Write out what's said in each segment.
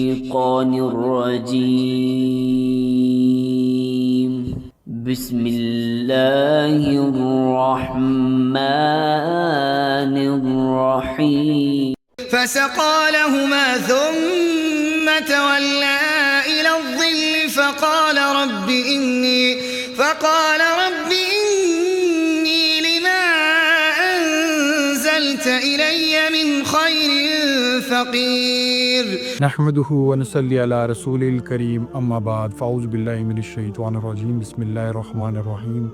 الشيطان الرجيم بسم الله الرحمن الرحيم فسقى لهما ثم تولى إلى الظل فقال رب إني لما أنزلت إلي من خير فقير نحمده ونصلي على رسول الكريم اما بعد فاعوذ بالله من الشيطان الرجيم بسم الله الرحمن الرحيم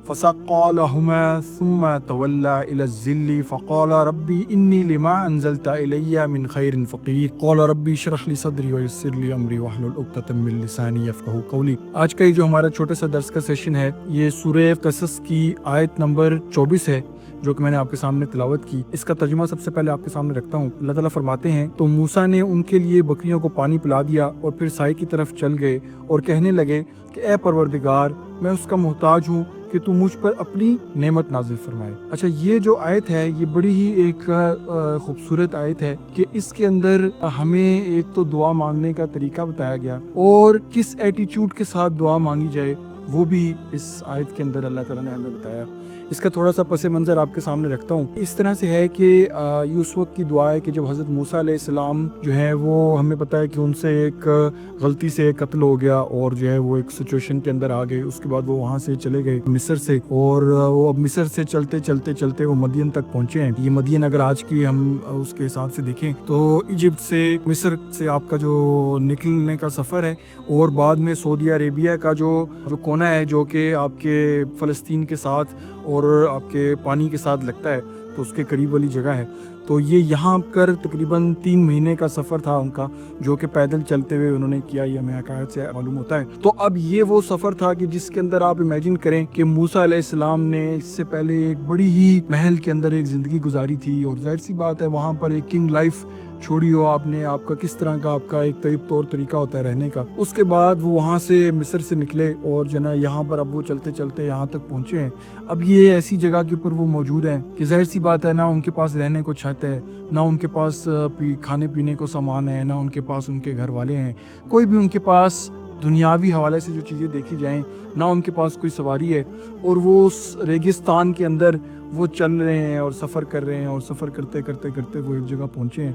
فسقى لهما ثم تولى إلى الظل فقال ربي إني لما أنزلت إلي من خير فقير قال ربي اشرح لي صدري ويسر لي أمري واحلل عقدة من لساني يفقهوا قولي۔ آج کا یہ جو ہمارا چھوٹا سا درس کا سیشن ہے یہ سورہ قصص کی آیت نمبر 24 ہے جو کہ میں نے آپ کے سامنے تلاوت کی۔ اس کا ترجمہ سب سے پہلے آپ کے سامنے رکھتا ہوں۔ اللہ تعالیٰ فرماتے ہیں تو موسیٰ نے ان کے لیے بکریوں کو پانی پلا دیا اور پھر سائے کی طرف چل گئے اور کہنے لگے کہ اے پروردگار میں اس کا محتاج ہوں کہ تو مجھ پر اپنی نعمت نازل فرمائے۔ اچھا یہ جو آیت ہے یہ بڑی ہی ایک خوبصورت آیت ہے کہ اس کے اندر ہمیں ایک تو دعا مانگنے کا طریقہ بتایا گیا اور کس ایٹیچیوڈ کے ساتھ دعا مانگی جائے وہ بھی اس آیت کے اندر اللہ تعالیٰ نے ہمیں بتایا۔ اس کا تھوڑا سا پس منظر آپ کے سامنے رکھتا ہوں۔ اس طرح سے ہے کہ یہ اس وقت کی دعا ہے کہ جب حضرت موسیٰ علیہ السلام جو ہے وہ ہمیں پتہ ہے کہ ان سے ایک غلطی سے قتل ہو گیا اور جو ہے وہ ایک سچویشن کے اندر آ گئے۔ اس کے بعد وہ وہاں سے چلے گئے مصر سے اور وہ اب مصر سے چلتے وہ مدین تک پہنچے ہیں۔ یہ مدین اگر آج کی ہم اس کے حساب سے دیکھیں تو ایجپٹ سے مصر سے آپ کا جو نکلنے کا سفر ہے اور بعد میں سعودی عربیہ کا جو کونا ہے جو کہ آپ کے فلسطین کے ساتھ اور آپ کے پانی کے ساتھ لگتا ہے تو اس کے قریب والی جگہ ہے۔ تو یہ یہاں کر تقریباً 3 مہینے کا سفر تھا ان کا جو کہ پیدل چلتے ہوئے انہوں نے کیا، یہ ہمیں حکایت سے معلوم ہوتا ہے۔ تو اب یہ وہ سفر تھا کہ جس کے اندر آپ امیجن کریں کہ موسیٰ علیہ السلام نے اس سے پہلے ایک بڑی ہی محل کے اندر ایک زندگی گزاری تھی اور ظاہر سی بات ہے وہاں پر ایک کنگ لائف چھوڑی ہو آپ نے، آپ کا کس طرح کا آپ کا ایک طور طریقہ ہوتا ہے رہنے کا۔ اس کے بعد وہ وہاں سے مصر سے نکلے اور جنا یہاں پر اب وہ چلتے یہاں تک پہنچے ہیں۔ اب یہ ایسی جگہ کے اوپر وہ موجود ہیں کہ ظاہر سی بات ہے نہ ان کے پاس رہنے کو چھت ہے، نہ ان کے پاس کھانے پینے کو سامان ہے، نہ ان کے پاس ان کے گھر والے ہیں، کوئی بھی ان کے پاس دنیاوی حوالے سے جو چیزیں دیکھی جائیں نہ ان کے پاس کوئی سواری ہے، اور وہ اس ریگستان کے اندر وہ چل رہے ہیں اور سفر کر رہے ہیں اور سفر کرتے وہ ایک جگہ پہنچے ہیں۔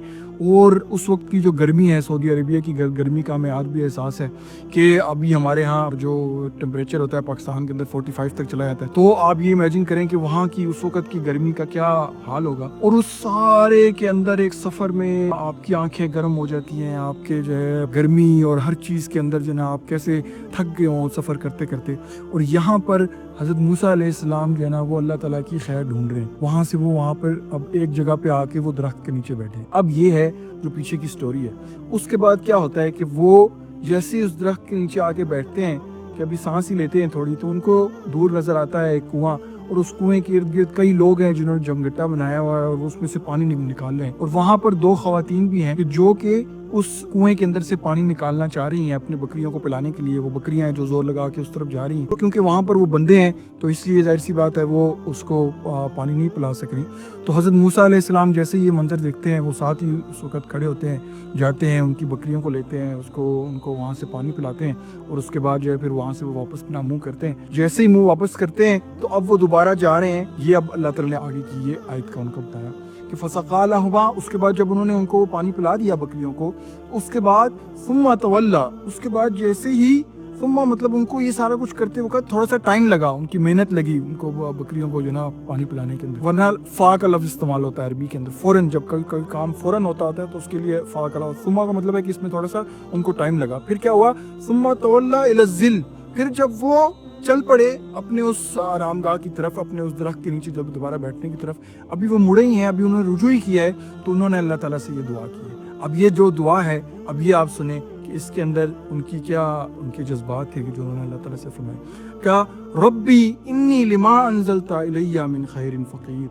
اور اس وقت کی جو گرمی ہے سعودی عربیہ کی گرمی کا ہمیں آج بھی احساس ہے کہ ابھی ہمارے ہاں جو ٹیمپریچر ہوتا ہے پاکستان کے اندر 45 تک چلا جاتا ہے، تو آپ یہ امیجن کریں کہ وہاں کی اس وقت کی گرمی کا کیا حال ہوگا۔ اور اس سارے کے اندر ایک سفر میں آپ کی آنکھیں گرم ہو جاتی ہیں، آپ کے جو ہے گرمی اور ہر چیز کے اندر جو ہے آپ کیسے تھک گئے ہوں سفر کرتے اور یہاں پر حضرت موسیٰ علیہ السلام جو ہے نا وہ اللہ تعالیٰ کی خیر ڈھونڈ رہے ہیں۔ وہاں پر اب ایک جگہ پہ آ کے وہ درخت کے نیچے بیٹھے۔ اب یہ ہے جو پیچھے کی سٹوری ہے۔ اس کے بعد کیا ہوتا ہے کہ وہ جیسے اس درخت کے نیچے آ کے بیٹھتے ہیں کہ ابھی سانس ہی لیتے ہیں تھوڑی، تو ان کو دور نظر آتا ہے ایک کنواں، اور اس کنویں کے ارد گرد کئی لوگ ہیں جنہوں نے جمگٹا بنایا ہوا ہے اور اس میں سے پانی نکال رہے ہیں۔ اور وہاں پر 2 خواتین بھی ہیں جو کہ اس کنویں کے اندر سے پانی نکالنا چاہ رہی ہیں اپنے بکریوں کو پلانے کے لیے۔ وہ بکریاں ہیں جو زور لگا کے اس طرف جا رہی ہیں، کیونکہ وہاں پر وہ بندے ہیں تو اس لیے ظاہر سی بات ہے وہ اس کو پانی نہیں پلا سک رہی۔ تو حضرت موسیٰ علیہ السلام جیسے یہ منظر دیکھتے ہیں وہ ساتھ ہی اس وقت کھڑے ہوتے ہیں، جاتے ہیں ان کی بکریوں کو لیتے ہیں، ان کو وہاں سے پانی پلاتے ہیں، اور اس کے بعد جو ہے پھر وہاں سے وہ واپس اپنا منہ کرتے ہیں۔ جیسے ہی منہ واپس کرتے ہیں تو اب وہ دوبارہ جا رہے ہیں۔ یہ اب اللہ تعالیٰ نے آگے کی یہ آیت کا ان کو بتایا کہ فسقى لهما، اس کے بعد جب انہوں نے ان کو پانی پلا دیا بکریوں کو، اس کے بعد ثم تولى، اس کے بعد جیسے ہی مطلب ان کو یہ سارا کچھ کرتے وقت تھوڑا سا ٹائم لگا، ان کی محنت لگی ان کو بکریوں کو جو نا پانی پلانے کے اندر، ورنہ فا کا لفظ استعمال ہوتا ہے عربی کے اندر فوراً، جب کوئی کام فوراً ہوتا ہے تو اس کے لیے فا کا لفظ۔ ثم کا مطلب ہے کہ اس میں تھوڑا سا ان کو ٹائم لگا۔ پھر کیا ہوا؟ ثم تولى الى الظل، پھر جب وہ چل پڑے اپنے اس آرام گاہ کی طرف، اپنے اس درخت کے نیچے جب دوبارہ بیٹھنے کی طرف، ابھی وہ مڑے ہی ہیں، ابھی انہوں نے رجوع ہی کیا ہے، تو انہوں نے اللہ تعالیٰ سے یہ دعا کی ہے۔ اب یہ جو دعا ہے اب یہ آپ سنیں کہ اس کے اندر ان کی کیا ان کے جذبات تھے کہ جو انہوں نے اللہ تعالیٰ سے فرمائے۔ کیا ربی انی لما انزلت الی من خیر فقیر،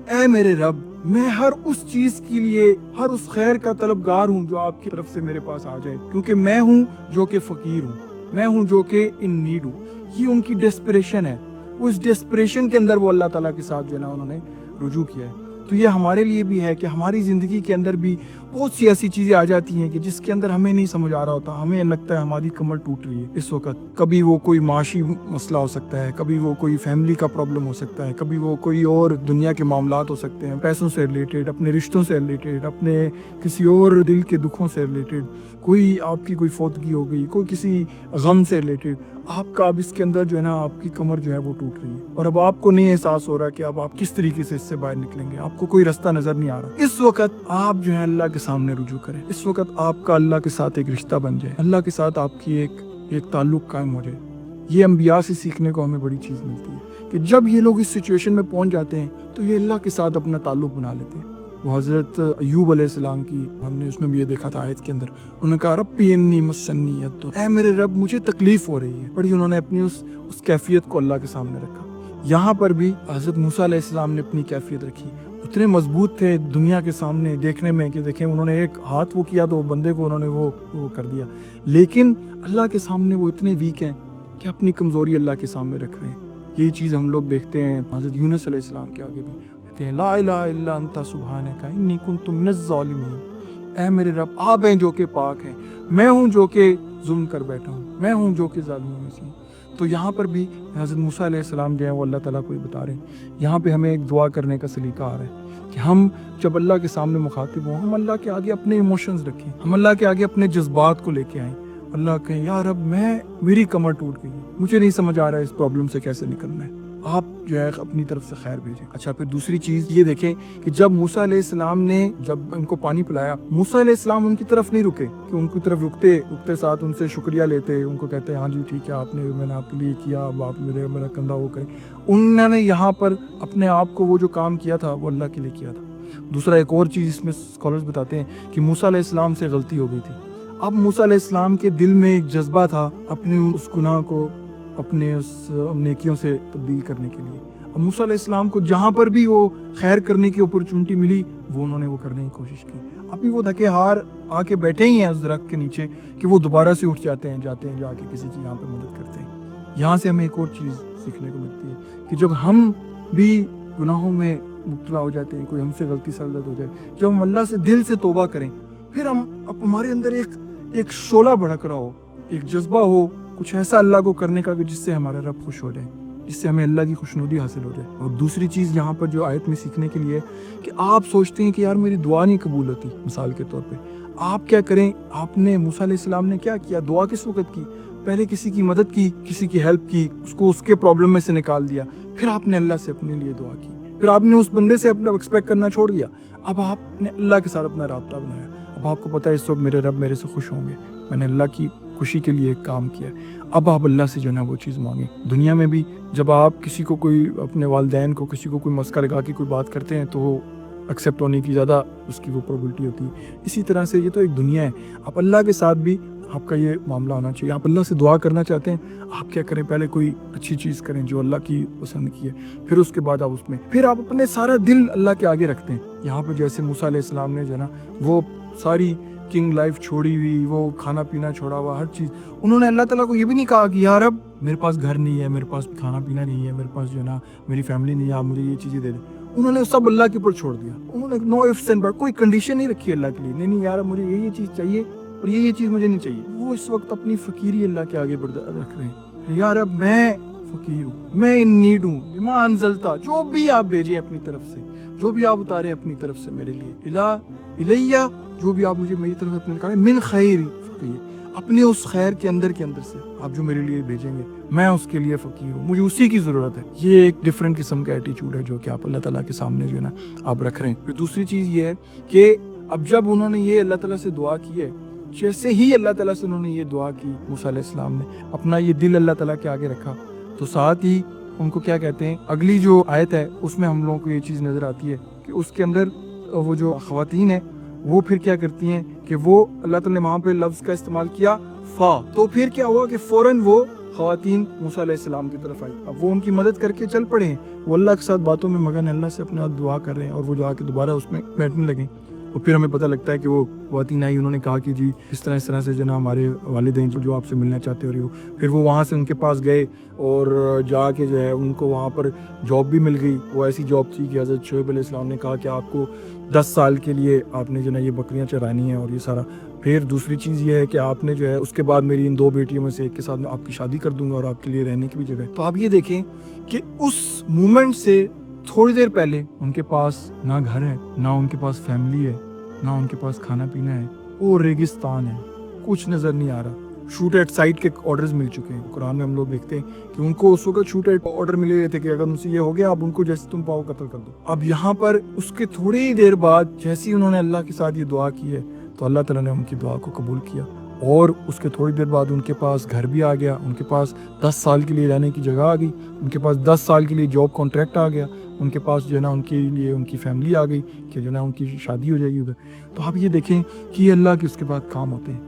اے میرے رب میں ہر اس چیز کے لیے، ہر اس خیر کا طلبگار ہوں جو آپ کی طرف سے میرے پاس آ جائے، کیونکہ میں ہوں جو کہ فقیر ہوں، میں ہوں جو کہ ان نیڈ ہوں۔ یہ ان کی ڈیسپریشن ہے، اس ڈیسپریشن کے اندر وہ اللہ تعالیٰ کے ساتھ جو ہے نا انہوں نے رجوع کیا ہے۔ تو یہ ہمارے لیے بھی ہے کہ ہماری زندگی کے اندر بھی بہت سی ایسی چیزیں آ جاتی ہیں کہ جس کے اندر ہمیں نہیں سمجھ آ رہا ہوتا، ہمیں لگتا ہے ہماری کمر ٹوٹ رہی ہے اس وقت. کبھی وہ کوئی معاشی مسئلہ ہو سکتا ہے، کبھی وہ کوئی فیملی کا پرابلم ہو سکتا ہے، کبھی وہ کوئی اور دنیا کے معاملات ہو سکتے ہیں، پیسوں سے ریلیٹڈ، اپنے رشتوں سے ریلیٹڈ، اپنے کسی اور دل کے دکھوں سے ریلیٹڈ، کوئی آپ کی کوئی فوتگی ہو گئی، کوئی کسی غم سے ریلیٹڈ. آپ کا اب اس کے اندر جو ہے نا آپ کی کمر جو ہے وہ ٹوٹ رہی ہے، اور اب آپ کو نہیں احساس ہو رہا کہ اب آپ کس طریقے سے اس سے باہر نکلیں گے، آپ کو کوئی رستہ نظر نہیں آ رہا. اس وقت آپ جو ہے اللہ کے سامنے رجوع کریں. اس وقت آپ کا اللہ کے ساتھ ایک رشتہ بن جائے، اللہ کے ساتھ آپ کی ایک تعلق قائم ہو جائے. یہ انبیاء سے سیکھنے کو ہمیں بڑی چیز ملتی ہے کہ جب یہ لوگ اس سچویشن میں پہنچ جاتے ہیں تو یہ اللہ کے ساتھ اپنا تعلق بنا لیتے ہیں. وہ حضرت ایوب علیہ السلام کی ہم نے اس میں بھی یہ دیکھا تھا آیت کے اندر، انہوں نے کہا ربی انی مسنی الضر، اے میرے رب مجھے تکلیف ہو رہی ہے. بڑی انہوں نے اپنی اس کیفیت کو اللہ کے سامنے رکھا. یہاں پر بھی حضرت موسیٰ علیہ السلام نے اپنی کیفیت رکھی. اتنے مضبوط تھے دنیا کے سامنے دیکھنے میں کہ دیکھیں انہوں نے ایک ہاتھ وہ کیا تو وہ بندے کو انہوں نے وہ کر دیا، لیکن اللہ کے سامنے وہ اتنے ویک ہیں کہ اپنی کمزوری اللہ کے سامنے رکھ رہے ہیں. یہی چیز ہم لوگ دیکھتے ہیں حضرت یونس علیہ السلام کے آگے بھی کہتے ہیں لا الہ الا انت سبحانک انی کنت من الظالمین. اے میرے رب آپ ہیں جو کہ پاک ہیں، میں ہوں جو کہ ظلم کر بیٹھا ہوں، میں ہوں جو کہ ظالموں میں سے ہوں. تو یہاں پر بھی حضرت موسیٰ علیہ السلام جو ہیں وہ اللہ تعالیٰ کو ہی بتا رہے ہیں. یہاں پہ ہمیں ایک دعا کرنے کا سلیقہ آ رہا ہے کہ ہم جب اللہ کے سامنے مخاطب ہوں ہم اللہ کے آگے اپنے ایموشنز رکھیں، ہم اللہ کے آگے اپنے جذبات کو لے کے آئیں. اللہ کہیں یا رب میری کمر ٹوٹ گئی ہے، مجھے نہیں سمجھ آ رہا ہے اس پرابلم سے کیسے نکلنا ہے، آپ جو ہے اپنی طرف سے خیر بھیجیں. اچھا پھر دوسری چیز یہ دیکھیں کہ جب موسیٰ علیہ السلام نے جب ان کو پانی پلایا، موسیٰ علیہ السلام ان کی طرف نہیں رکے کہ ان کی طرف رکتے ساتھ ان سے شکریہ لیتے، ان کو کہتے ہاں جی ٹھیک ہے میں نے آپ کے لیے کیا، اب آپ میرا کندھا وہ کریں. انہوں نے یہاں پر اپنے آپ کو وہ جو کام کیا تھا وہ اللہ کے لیے کیا تھا. دوسرا ایک اور چیز اس میں اسکالرز بتاتے ہیں کہ موسیٰ علیہ السلام سے غلطی ہو گئی تھی. اب موسیٰ علیہ السلام کے دل میں ایک جذبہ تھا اپنے اس گناہ کو اپنے اس نیکیوں سے تبدیل کرنے کے لیے. اب موسیٰ علیہ السلام کو جہاں پر بھی وہ خیر کرنے کی اپرچونٹی ملی انہوں نے وہ کرنے کی کوشش کی. ابھی وہ دھکے ہار آ کے بیٹھے ہی ہیں اس درخت کے نیچے کہ وہ دوبارہ سے اٹھ جاتے ہیں جا کے کسی کی یہاں پہ مدد کرتے ہیں. یہاں سے ہمیں ایک اور چیز سیکھنے کو ملتی ہے کہ جب ہم بھی گناہوں میں مبتلا ہو جاتے ہیں، کوئی ہم سے غلطی سرزد ہو جائے، جب ہم اللہ سے دل سے توبہ کریں، پھر اب ہمارے اندر ایک شعلہ بھڑک رہا ہو، ایک جذبہ ہو کچھ ایسا اللہ کو کرنے کا کہ جس سے ہمارا رب خوش ہو جائے، جس سے ہمیں اللہ کی خوشنودی حاصل ہو جائے. اور دوسری چیز یہاں پر جو آیت میں سیکھنے کے لیے کہ آپ سوچتے ہیں کہ یار میری دعا نہیں قبول ہوتی، مثال کے طور پہ آپ کیا کریں، آپ نے موسیٰ علیہ السلام نے کیا کیا، دعا کس وقت کی، پہلے کسی کی مدد کی، کسی کی ہیلپ کی، اس کو اس کے پرابلم میں سے نکال دیا، پھر آپ نے اللہ سے اپنے لیے دعا کی، پھر آپ نے اس بندے سے اپنا ایکسپیکٹ کرنا چھوڑ دیا، اب آپ نے اللہ کے ساتھ اپنا رابطہ بنایا. اب آپ کو پتہ ہے اس وقت میرے رب میرے سے خوش ہوں گے، میں نے اللہ کی خوشی کے لیے ایک کام کیا. اب آپ اللہ سے جو ہے نا وہ چیز مانگیں. دنیا میں بھی جب آپ کسی کو کوئی اپنے والدین کو کسی کو کوئی مسئلہ لگا کے کوئی بات کرتے ہیں تو وہ ایکسیپٹ ہونے کی زیادہ اس کی وہ پروبلٹی ہوتی ہے. اسی طرح سے یہ تو ایک دنیا ہے، آپ اللہ کے ساتھ بھی آپ کا یہ معاملہ ہونا چاہیے. آپ اللہ سے دعا کرنا چاہتے ہیں، آپ کیا کریں، پہلے کوئی اچھی چیز کریں جو اللہ کی پسند کی ہے، پھر اس کے بعد آپ اس میں پھر آپ اپنے سارا دل اللہ کے آگے رکھتے ہیں. یہاں پہ جیسے موسیٰ علیہ السلام نے جو ہے نا وہ ساری کنگ لائف چھوڑی ہوئی، وہ کھانا پینا چھوڑا ہوا، ہر چیز، انہوں نے اللہ تعالیٰ کو یہ بھی نہیں کہا کہ یار اب میرے پاس گھر نہیں ہے، میرے پاس کھانا پینا نہیں ہے، میرے پاس جو ہے نا میری فیملی نہیں ہے، آپ مجھے یہ چیزیں دے دیں. انہوں نے سب اللہ کے اوپر چھوڑ دیا. انہوں نے نو ifs and buts، کوئی کنڈیشن نہیں رکھی اللہ کے لیے، نہیں یار مجھے یہ چیز چاہیے اور یہ چیز مجھے نہیں چاہیے. وہ اس وقت اپنی فقیری اللہ کے آگے رکھ رہے ہیں. یار اب میں فقیر ہوں، میں ان نیڈ ہوں، بما انزلتا، جو بھی آپ بھیجیں اپنی طرف سے، جو بھی آپ اتاریں اپنی طرف سے میرے لیے، الیہ، جو بھی آپ مجھے میری طرف اپنے نکالیں، من خیر فقیر، اپنے اس خیر کے اندر سے آپ جو میرے لیے بھیجیں گے میں اس کے لیے فقیر ہوں، مجھے اسی کی ضرورت ہے. یہ ایک ڈفرینٹ قسم کا ایٹیچیوڈ ہے جو کہ آپ اللہ تعالیٰ کے سامنے جو ہے نا آپ رکھ رہے ہیں. پھر دوسری چیز یہ ہے کہ اب جب انہوں نے یہ اللہ تعالیٰ سے دعا کی ہے، جیسے ہی اللہ تعالیٰ سے انہوں نے یہ دعا کی، موسیٰ علیہ السلام نے اپنا یہ دل اللہ تعالیٰ کے آگے رکھا، تو ساتھ ہی ان کو کیا کہتے ہیں، اگلی جو آیت ہے اس میں ہم لوگوں کو یہ چیز نظر آتی ہے کہ اس کے اندر وہ جو خواتین ہیں وہ پھر کیا کرتی ہیں کہ وہ اللہ تعالیٰ نے وہاں پہ لفظ کا استعمال کیا فا، تو پھر کیا ہوا کہ فوراً وہ خواتین موسیٰ علیہ السلام کی طرف آئی. اب وہ ان کی مدد کر کے چل پڑے ہیں، وہ اللہ کے ساتھ باتوں میں مگن، اللہ سے اپنا دعا کر رہے ہیں، اور وہ جا کے دوبارہ اس میں بیٹھنے لگیں. اور پھر ہمیں پتہ لگتا ہے کہ وہ خواتین آئی, انہوں نے کہا کہ جی اس طرح سے جناب ہمارے والدین جو آپ سے ملنا چاہتے ہو رہی ہو. پھر وہ وہاں سے ان کے پاس گئے اور جا کے جو ہے ان کو وہاں پر جاب بھی مل گئی. وہ ایسی جاب تھی کہ حضرت شعیب علیہ السلام نے کہا کہ آپ کو 10 سال کے لیے آپ نے جو ہے یہ بکریاں چرانی ہیں اور یہ سارا. پھر دوسری چیز یہ ہے کہ آپ نے جو ہے اس کے بعد میری ان 2 بیٹیوں میں سے ایک کے ساتھ میں آپ کی شادی کر دوں گا اور آپ کے لیے رہنے کی بھی جگہ. تو آپ یہ دیکھیں کہ اس مومنٹ سے تھوڑی دیر پہلے ان کے پاس نہ گھر ہے, نہ ان کے پاس فیملی ہے, نہ ان کے پاس کھانا پینا ہے, وہ ریگستان ہے, کچھ نظر نہیں آ رہا. شوٹ ایٹ سائٹ کے آرڈرز مل چکے ہیں. قرآن میں ہم لوگ دیکھتے ہیں کہ ان کو اس وقت شوٹ ایٹ آرڈر ملے ہوئے تھے کہ اگر ان سے یہ ہو گیا آپ ان کو جیسے تم پاؤ قتل کر دو. اب یہاں پر اس کے تھوڑی دیر بعد جیسے ہی انہوں نے اللہ کے ساتھ یہ دعا کی ہے تو اللہ تعالیٰ نے ان کی دعا کو قبول کیا, اور اس کے تھوڑی دیر بعد ان کے پاس گھر بھی آ گیا, ان کے پاس 10 سال کے لیے رہنے کی جگہ آ گئی, ان کے پاس 10 سال کے لیے جاب کانٹریکٹ آ گیا, ان کے پاس جو ہے نا ان کے لیے ان کی فیملی آ گئی کہ جو ہے نا ان کی شادی ہو جائے گی ادھر. تو آپ یہ دیکھیں کہ یہ اللہ کے اس کے بعد کام ہوتے ہیں.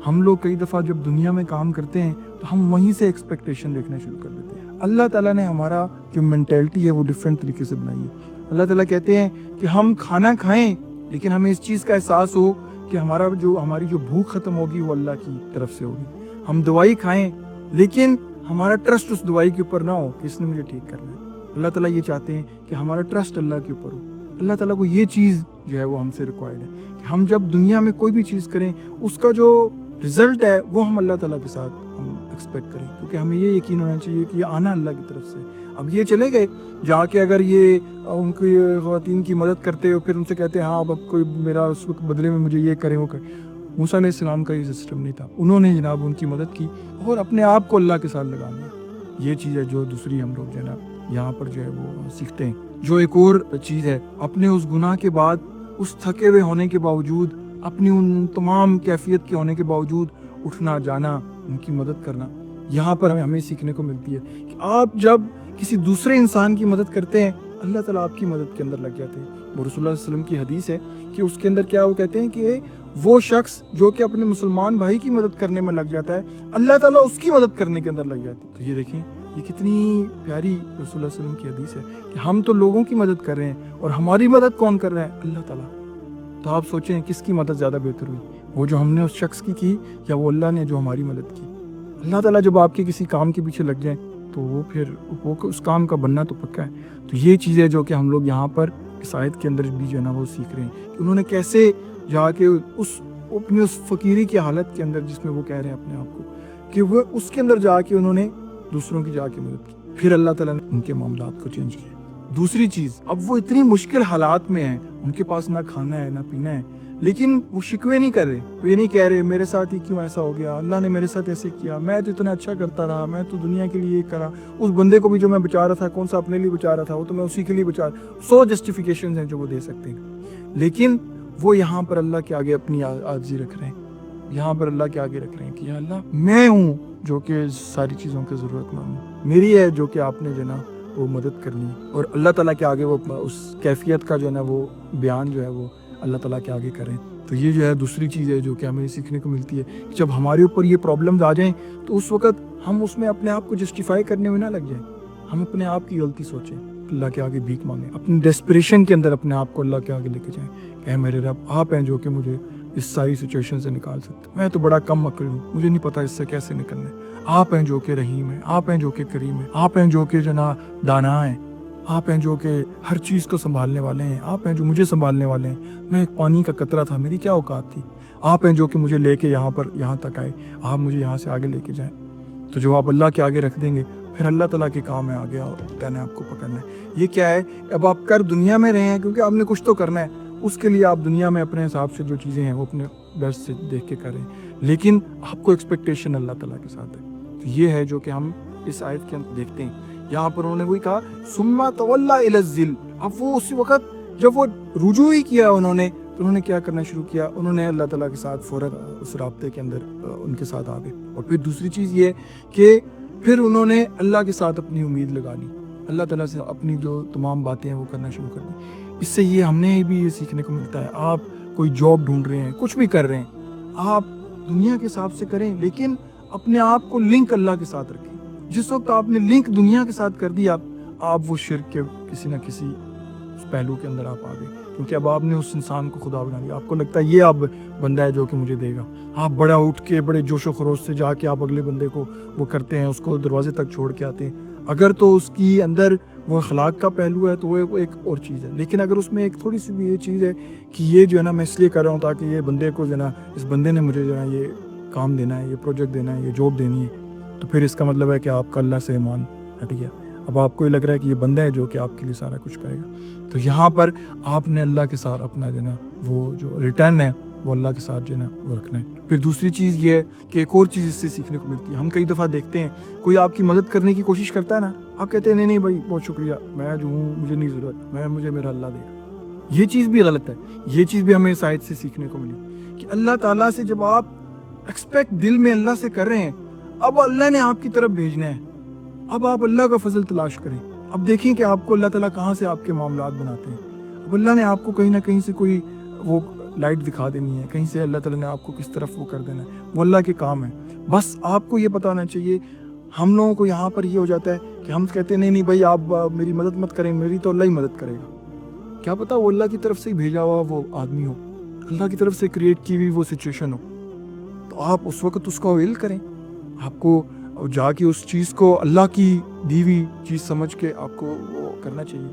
ہم لوگ کئی دفعہ جب دنیا میں کام کرتے ہیں تو ہم وہیں سے ایکسپیکٹیشن دیکھنا شروع کر دیتے ہیں. اللہ تعالیٰ نے ہمارا جو مینٹیلٹی ہے وہ ڈفرینٹ طریقے سے بنائی ہے. اللہ تعالیٰ کہتے ہیں کہ ہم کھانا کھائیں لیکن ہمیں اس چیز کا احساس ہو کہ ہماری جو بھوک ختم ہوگی وہ اللہ کی طرف سے ہوگی. ہم دوائی کھائیں لیکن ہمارا ٹرسٹ اس دوائی کے اوپر نہ ہو کہ اس نے مجھے ٹھیک کرنا ہے. اللہ تعالیٰ یہ چاہتے ہیں کہ ہمارا ٹرسٹ اللہ کے اوپر ہو. اللہ تعالیٰ کو یہ چیز جو ہے وہ ہم سے ریکوائرڈ ہے کہ ہم جب دنیا میں کوئی بھی چیز کریں اس کا جو رزلٹ ہے وہ ہم اللہ تعالیٰ کے ساتھ ہم ایکسپیکٹ کریں, کیونکہ ہمیں یہ یقین ہونا چاہیے کہ یہ آنا اللہ کی طرف سے. اب یہ چلے گئے جا کے اگر یہ ان کی خواتین کی مدد کرتے ہو پھر ان سے کہتے ہیں ہاں اب کوئی میرا اس وقت بدلے میں مجھے یہ کرے وہ کرے. موسیٰ علیہ السلام کا یہ سسٹم نہیں تھا. انہوں نے جناب ان کی مدد کی اور اپنے آپ کو اللہ کے ساتھ لگا لیا. یہ چیز ہے جو دوسری ہم لوگ جناب یہاں پر جو ہے وہ سیکھتے ہیں. جو ایک اور چیز ہے, اپنے اس گناہ کے بعد, اس تھکے ہوئے ہونے کے باوجود, اپنی ان تمام کیفیت کے ہونے کے باوجود اٹھنا جانا, ان کی مدد کرنا. یہاں پر ہمیں سیکھنے کو ملتی ہے کہ آپ جب کسی دوسرے انسان کی مدد کرتے ہیں اللہ تعالیٰ آپ کی مدد کے اندر لگ جاتے ہیں. وہ رسول اللہ صلی اللہ علیہ وسلم کی حدیث ہے کہ اس کے اندر کیا وہ کہتے ہیں کہ وہ شخص جو کہ اپنے مسلمان بھائی کی مدد کرنے میں لگ جاتا ہے اللہ تعالیٰ اس کی مدد کرنے کے اندر لگ جاتے ہیں. تو یہ دیکھیں یہ کتنی پیاری رسول اللہ صلی اللہ علیہ وسلم کی حدیث ہے کہ ہم تو لوگوں کی مدد کر رہے ہیں اور ہماری مدد کون کر رہا ہے؟ اللہ تعالیٰ. تو آپ سوچیں کس کی مدد زیادہ بہتر ہوئی, وہ جو ہم نے اس شخص کی یا وہ اللہ نے جو ہماری مدد کی؟ اللہ تعالیٰ جب آپ کے کسی کام کے پیچھے لگ جائیں تو وہ پھر اس کام کا بننا تو پکا ہے. تو یہ چیز ہے جو کہ ہم لوگ یہاں پر اس آیت کے اندر بھی جو ہے نا وہ سیکھ رہے ہیں کہ انہوں نے کیسے جا کے اپنی اس فقیری کی حالت کے اندر جس میں وہ کہہ رہے ہیں اپنے آپ کو کہ وہ اس کے اندر جا کے انہوں نے دوسروں کی جا کے مدد کی. پھر اللہ تعالیٰ نے ان کے معاملات کو چینج کیا. دوسری چیز, اب وہ اتنی مشکل حالات میں ہیں, ان کے پاس نہ کھانا ہے نہ پینا ہے, لیکن وہ شکوے نہیں کر رہے, وہ یہ نہیں کہہ رہے میرے ساتھ ہی کیوں ایسا ہو گیا, اللہ نے میرے ساتھ ایسے کیا, میں تو اتنا اچھا کرتا رہا, میں تو دنیا کے لیے یہ کرا, اس بندے کو بھی جو میں بچا رہا تھا کون سا اپنے لیے بچا رہا تھا, وہ تو میں اسی کے لیے بچا رہا. 100 جسٹیفیکیشنز ہیں جو وہ دے سکتے ہیں, لیکن وہ یہاں پر اللہ کے آگے اپنی عاجزی رکھ رہے ہیں. یہاں پر اللہ کے آگے رکھ رہے ہیں کہ یا اللہ میں ہوں جو کہ ساری چیزوں کی ضرورت مند ہوں, میری ہے جو کہ آپ نے جو نا وہ مدد کرنی ہے. اور اللہ تعالیٰ کے آگے وہ اس کیفیت کا جو ہے نا وہ بیان جو ہے وہ اللہ تعالیٰ کے آگے کریں. تو یہ جو ہے دوسری چیز ہے جو کہ ہمیں سیکھنے کو ملتی ہے کہ جب ہمارے اوپر یہ پرابلمز آ جائیں تو اس وقت ہم اس میں اپنے آپ کو جسٹیفائی کرنے میں نہ لگ جائیں. ہم اپنے آپ کی غلطی سوچیں, اللہ کے آگے بھیک مانگیں, اپنی ڈیسپریشن کے اندر اپنے آپ کو اللہ کے آگے لے کے جائیں کہ اے میرے رب آپ ہیں جو کہ مجھے اس ساری سچویشن سے نکال سکتے, میں تو بڑا کم عقل ہوں, مجھے نہیں پتا اس سے کیسے نکلنا ہے. آپ ہیں جو کہ رحیم ہیں, آپ ہیں جو کہ کریم ہیں, آپ ہیں جو کہ جناب دانا ہیں, آپ ہیں جو کہ ہر چیز کو سنبھالنے والے ہیں, آپ ہیں جو مجھے سنبھالنے والے ہیں. میں ایک پانی کا قطرہ تھا, میری کیا اوقات تھی, آپ ہیں جو کہ مجھے لے کے یہاں تک آئے, آپ مجھے یہاں سے آگے لے کے جائیں. تو جو آپ اللہ کے آگے رکھ دیں گے پھر اللہ تعالیٰ کے کام ہے آگے کہنا ہے آپ کو پکڑنا ہے. یہ کیا ہے, اب آپ کر دنیا میں رہے ہیں کیونکہ آپ نے کچھ تو کرنا ہے, اس کے لیے آپ دنیا میں اپنے حساب سے جو چیزیں ہیں وہ اپنے بیسٹ سے دیکھ کے کریں, لیکن آپ کو ایکسپیکٹیشن اللہ تعالیٰ کے ساتھ ہے. تو یہ ہے جو کہ ہم اس آیت کے اندر دیکھتے ہیں. یہاں پر انہوں نے وہی کہا ثم تولی الی الذل. اب وہ اسی وقت جب وہ رجوع ہی کیا انہوں نے تو انہوں نے کیا کرنا شروع کیا, انہوں نے اللہ تعالیٰ کے ساتھ فوراً اس رابطے کے اندر ان کے ساتھ آ گئے. اور پھر دوسری چیز یہ کہ پھر انہوں نے اللہ کے ساتھ اپنی امید لگا لی, اللہ تعالیٰ سے اپنی جو تمام باتیں ہیں وہ کرنا شروع کر دی. اس سے یہ ہم نے بھی یہ سیکھنے کو ملتا ہے, آپ کوئی جاب ڈھونڈ رہے ہیں, کچھ بھی کر رہے ہیں, آپ دنیا کے حساب سے کریں لیکن اپنے آپ کو لنک اللہ کے ساتھ رکھیں. جس وقت آپ نے لنک دنیا کے ساتھ کر دیا آپ وہ شرک کے کسی نہ کسی پہلو کے اندر آپ آ گئے. کیونکہ اب آپ نے اس انسان کو خدا بنا لیا. آپ کو لگتا ہے یہ اب بندہ ہے جو کہ مجھے دے گا. آپ بڑا اٹھ کے بڑے جوش و خروش سے جا کے آپ اگلے بندے کو وہ کرتے ہیں, اس کو دروازے تک چھوڑ کے آتے ہیں. اگر تو اس کی اندر وہ اخلاق کا پہلو ہے تو وہ ایک اور چیز ہے. لیکن اگر اس میں ایک تھوڑی سی بھی یہ چیز ہے کہ یہ جو ہے نا میں اس لیے کر رہا ہوں تاکہ یہ بندے کو جو ہے نا, اس بندے نے مجھے جو ہے یہ کام دینا ہے, یہ پروجیکٹ دینا ہے, یہ جاب دینی ہے, تو پھر اس کا مطلب ہے کہ آپ کا اللہ سے ایمان ہٹ گیا. اب آپ کو یہ لگ رہا ہے کہ یہ بندہ ہے جو کہ آپ کے لیے سارا کچھ کرے گا. تو یہاں پر آپ نے اللہ کے ساتھ اپنا جو ہے نا وہ جو ریٹرن ہے وہ اللہ کے ساتھ جو ہے نا وہ رکھنا ہے. پھر دوسری چیز یہ ہے کہ ایک اور چیز اس سے سیکھنے کو ملتی ہے. ہم کئی دفعہ دیکھتے ہیں کوئی آپ کی مدد کرنے کی کوشش کرتا ہے نا, آپ کہتے ہیں نہیں بھائی بہت شکریہ, میں جو ہوں مجھے نہیں ضرورت, مجھے میرا اللہ دے گا. یہ چیز بھی غلط ہے. یہ چیز بھی ہمیں اس آیت سے سیکھنے کو ملی کہ اللہ تعالیٰ سے جب آپ ایکسپیکٹ دل میں اللہ سے کر رہے ہیں, اب اللہ نے آپ کی طرف بھیجنا ہے, اب آپ اللہ کا فضل تلاش کریں. اب دیکھیں کہ آپ کو اللہ تعالیٰ کہاں سے آپ کے معاملات بناتے ہیں. اب اللہ نے آپ کو کہیں نہ کہیں سے کوئی وہ لائٹ دکھا دینی ہے, کہیں سے اللہ تعالیٰ نے آپ کو کس طرف وہ کر دینا ہے, وہ اللہ کے کام ہے. بس آپ کو یہ پتہ ہونا چاہیے. ہم لوگوں کو یہاں پر یہ ہو جاتا ہے کہ ہم کہتے ہیں نہیں بھائی آپ میری مدد مت کریں, میری تو اللہ ہی مدد کرے گا. کیا پتہ وہ اللہ کی طرف سے ہی بھیجا ہوا وہ آدمی ہو, اللہ کی طرف سے کریٹ کی ہوئی وہ سچویشن ہو. تو آپ اس وقت اس کو اویل کریں. آپ کو جا کے اس چیز کو اللہ کی دی ہوئی چیز سمجھ کے آپ کو وہ کرنا چاہیے.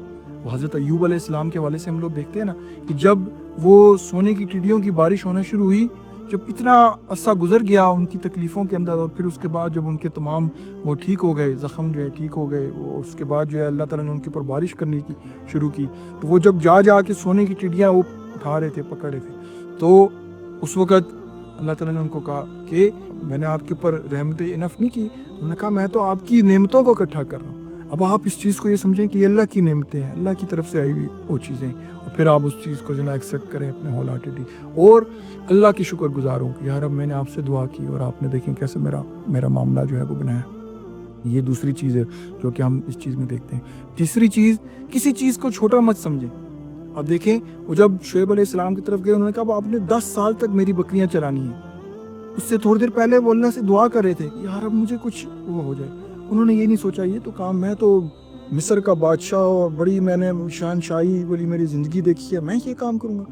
وہ حضرت ایوب علیہ السلام کے حوالے سے ہم لوگ دیکھتے ہیں نا کہ جب وہ سونے کی ٹڈیوں کی بارش ہونا شروع ہوئی, جب اتنا عرصہ گزر گیا ان کی تکلیفوں کے اندر, اور پھر اس کے بعد جب ان کے تمام وہ ٹھیک ہو گئے, زخم جو ہے ٹھیک ہو گئے, وہ اس کے بعد جو ہے اللہ تعالیٰ نے ان کے اوپر بارش کرنے کی شروع کی, تو وہ جب جا کے سونے کی ٹڈیاں وہ اٹھا رہے تھے, پکڑ رہے تھے, تو اس وقت اللہ تعالیٰ نے ان کو کہا کہ میں نے آپ کے اوپر رحمتیں انف نہیں کی. انہوں نے کہا میں تو آپ کی نعمتوں کو اکٹھا کر رہا ہوں. اب آپ اس چیز کو یہ سمجھیں کہ یہ اللہ کی نعمتیں ہیں, اللہ کی طرف سے آئی ہوئی وہ چیزیں, اور پھر آپ اس چیز کو جو ہے ایکسیپٹ کریں اپنے ہول ہارٹیڈلی, اور اللہ کی شکر گزار ہوں کہ یار اب میں نے آپ سے دعا کی اور آپ نے دیکھیں کیسے میرا معاملہ جو ہے وہ بنایا. یہ دوسری چیز ہے جو کہ ہم اس چیز میں دیکھتے ہیں. تیسری چیز, کسی چیز کو چھوٹا مت سمجھیں. اب دیکھیں وہ جب شعیب علیہ السلام کی طرف گئے, انہوں نے کہا آپ نے 10 سال تک میری بکریاں چرانی ہیں. اس سے تھوڑی دیر پہلے وہ اللہ سے دعا کر رہے تھے یار اب مجھے کچھ وہ ہو جائے. انہوں نے یہ نہیں سوچا یہ تو کام, میں تو مصر کا بادشاہ اور بڑی میں نے شہنشاہی بڑی میری زندگی دیکھی ہے, میں یہ کام کروں گا.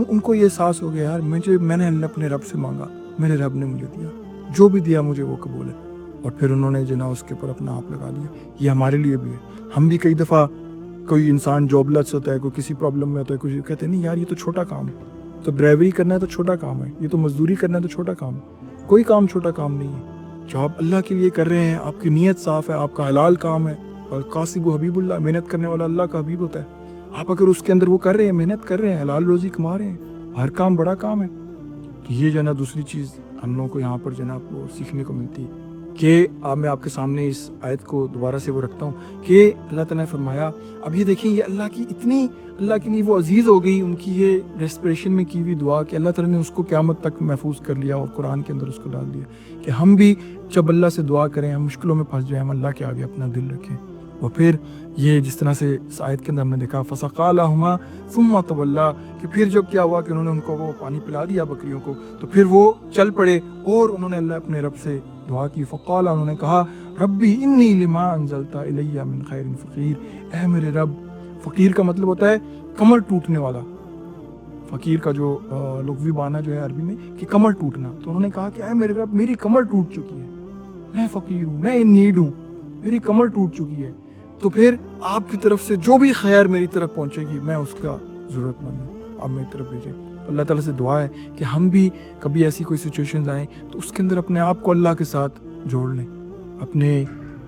ان کو یہ احساس ہو گیا یار میں نے اپنے رب سے مانگا, میرے رب نے مجھے دیا, جو بھی دیا مجھے وہ قبول ہے. اور پھر انہوں نے جو نا اس کے اوپر اپنا آپ لگا دیا. یہ ہمارے لیے بھی ہے. ہم بھی کئی دفعہ کوئی انسان جاب لیس ہوتا ہے, کوئی کسی پرابلم میں ہوتا ہے, کچھ کہتے ہیں نہیں یار یہ تو چھوٹا کام ہے, تو ڈرائیوری کرنا ہے تو چھوٹا کام ہے, یہ تو مزدوری کرنا ہے تو چھوٹا کام ہے. کوئی کام چھوٹا کام نہیں ہے. جو آپ اللہ کے لیے کر رہے ہیں, آپ کی نیت صاف ہے, آپ کا حلال کام ہے, اور قاسب و حبیب اللہ, محنت کرنے والا اللہ کا حبیب ہوتا ہے. آپ اگر اس کے اندر وہ کر رہے ہیں, محنت کر رہے ہیں, حلال روزی کما رہے ہیں, ہر کام بڑا کام ہے. تو یہ جو ہے نا دوسری چیز ہم لوگوں کو یہاں پر جو ہے نا وہ سیکھنے کو ملتی ہے کہ میں آپ کے سامنے اس آیت کو دوبارہ سے وہ رکھتا ہوں کہ اللہ تعالیٰ نے فرمایا. اب یہ دیکھیں یہ اللہ کی اتنی اللہ کے لیے وہ عزیز ہو گئی ان کی یہ ریسپریشن میں کی ہوئی دعا کہ اللہ تعالیٰ نے اس کو قیامت تک محفوظ کر لیا اور قرآن کے اندر اس کو ڈال دیا کہ ہم بھی جب اللہ سے دعا کریں, ہم مشکلوں میں پھنس جائیں, ہم اللہ کے آگے اپنا دل رکھیں. اور پھر یہ جس طرح سے اس آیت کے اندر ہم نے دیکھا فَسَقَىٰ لَهُمَا ثُمَّ تَوَلَّىٰ کہ پھر جب کیا ہوا کہ انہوں نے ان کو وہ پانی پلا دیا بکریوں کو, تو پھر وہ چل پڑے اور انہوں نے اللہ اپنے رب سے دعا کی. فقال, انہوں نے کہا ربی انی لما انزلت الی من خیر فقیر, اے میرے رب. فقیر کا مطلب ہوتا ہے کمر ٹوٹنے والا. فقیر کا جو لغوی معنی جو ہے عربی میں کہ کمر ٹوٹنا. تو انہوں نے کہا کہ اے میرے رب میری کمر ٹوٹ چکی ہے, میں فقیر ہوں, میں ان نیڈ ہوں, میری کمر ٹوٹ چکی ہے, تو پھر آپ کی طرف سے جو بھی خیر میری طرف پہنچے گی میں اس کا ضرورت مند ہوں, آپ میری طرف بھیجیں. اللہ تعالیٰ سے دعا ہے کہ ہم بھی کبھی ایسی کوئی سچویشنز آئیں تو اس کے اندر اپنے آپ کو اللہ کے ساتھ جوڑ لیں. اپنے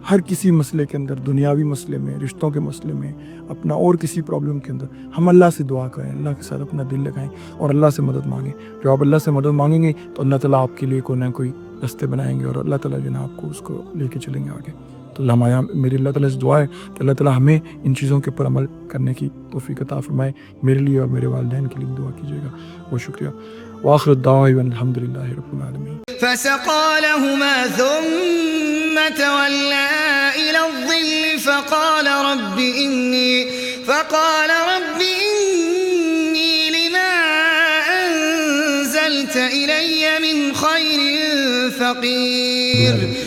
ہر کسی مسئلے کے اندر, دنیاوی مسئلے میں, رشتوں کے مسئلے میں, اپنا اور کسی پرابلم کے اندر ہم اللہ سے دعا کریں, اللہ کے ساتھ اپنا دل لگائیں اور اللہ سے مدد مانگیں. جو آپ اللہ سے مدد مانگیں گے تو اللہ تعالیٰ آپ کے لیے کوئی نہ کوئی راستے بنائیں گے اور اللہ تعالیٰ جو ہے آپ کو اس کو لے کے چلیں گے آگے. تو میری اللہ تعالیٰ سے دعا ہے کہ اللہ تعالیٰ ہمیں ان چیزوں کے اوپر عمل کرنے کی توفیق عطا فرمائے. میرے لیے اور میرے والدین کے لیے دعا کیجیے گا. بہت شکریہ. وآخر الدعوة الحمد لله رب العالمين. فسقى لهما ثم تولى إلى الظل فقال رب إني لما أنزلت إلي من خير فقير.